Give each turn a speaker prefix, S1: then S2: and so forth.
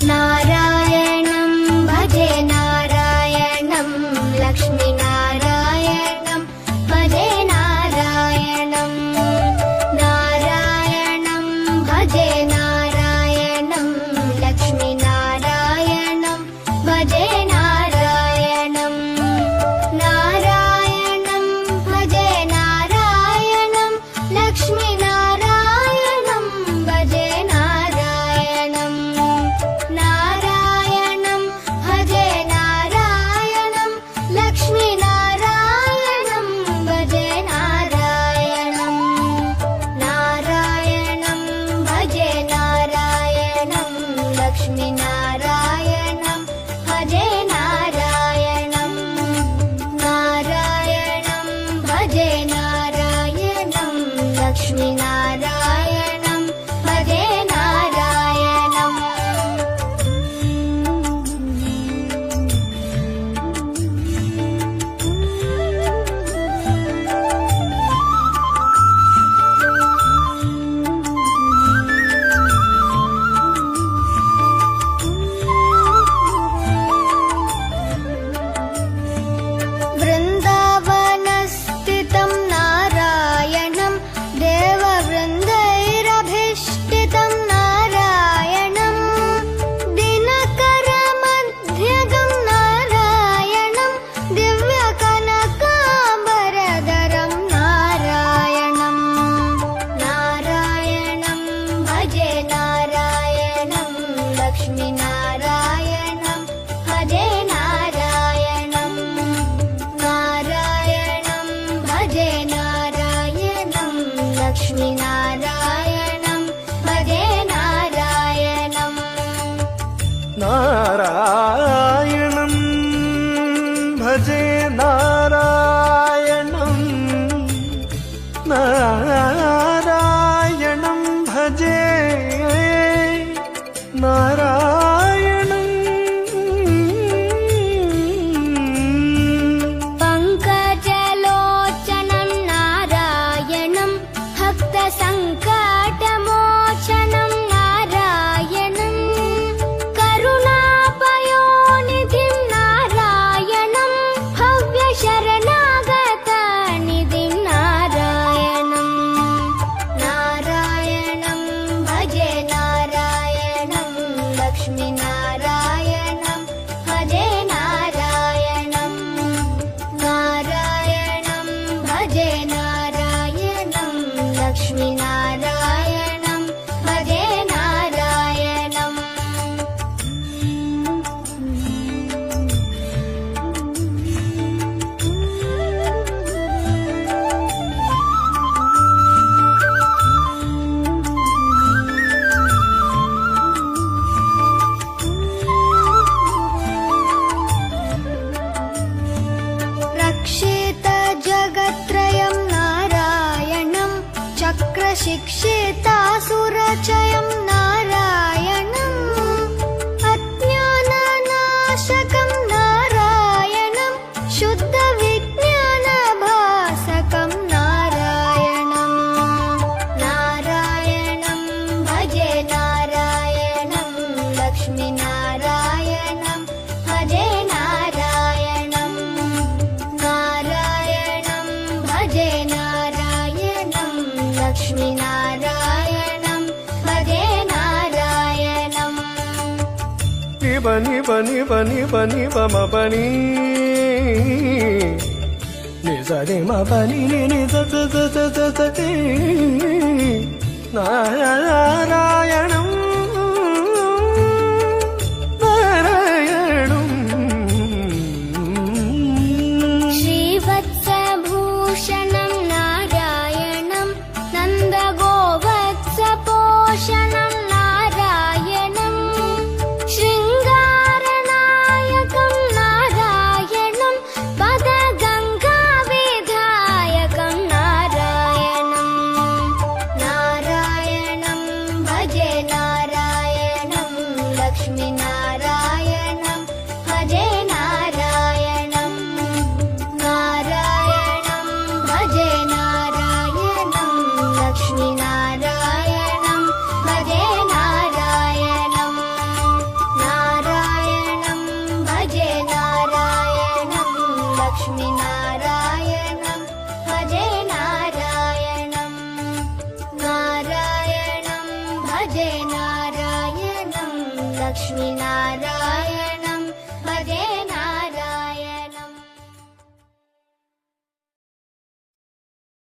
S1: नारायणं भजे नारायणं लक्ष्मीनारायणं भजे नारायणं नारायणं भजे नारायणं लक्ष्मीनारायणं भजे नारायणं नारायणं भजे नारायणं लक्ष्मीनारायणं भजे नारायणं नारायणं भजे नारायणं लक्ष्मीनारायणं भजे नारायणं नारायणं भजे नारायणं लक्ष्मीनारायणं भजे नारायणं नारायणं भजे नारायणं लक्ष्मीनारायणं भजे नारायणं वृन्दावनस्थितं नारायणं देववृन्दैरभिष्टितं नारायणं दिनकरमध्यगं नारायणं दिव्यकनकाम्बरधरं नारायणं नारायणं भजे नारायणं लक्ष्मीनारायणं भजे नारायणं नारायणं भजे नारायणं लक्ष्मीनारायणं भजे नारायणं
S2: नारायणं भजे नारायणं नारायणं भजे नारायणं
S1: पङ्कजलोचनं नारायणं भक्तसङ्कटमोचनं नारायणं करुणापयोनिधिं नारायणं भव्यशरणागतनिधिं नारायणं नारायणं भजे नारायणं लक्ष्मीनारायणं भजे नारायणं नारायणं भजे नारायणं लक्ष्मीनारायणं भजे नारायणं रक्षितजगत्त्रयं नारायणं चक्रशिक्षितासुरचयं नारायणं अज्ञाननाशकं नारायणं शुद्धविज्ञानभासकं नारायणं नारायणं भजे नारायणं लक्ष्मीनारायणं भजे नारायणं नारायणं भजे नारायणं लक्ष्मीनारायणं भजे नारायणं
S2: निबनि बनि बनि बनि बम बनि निजनि म बनि नि the the the the the the ति नारायणं नारायणं
S1: श्रीवत्सभूषणं नारायणं नन्दगोवत्सपोषणं नारायणं शृङ्गारनायकं नारायणं पदगङ्गाविधायकं नारायणं नारायणं भजे नारायणं लक्ष्मीनारायण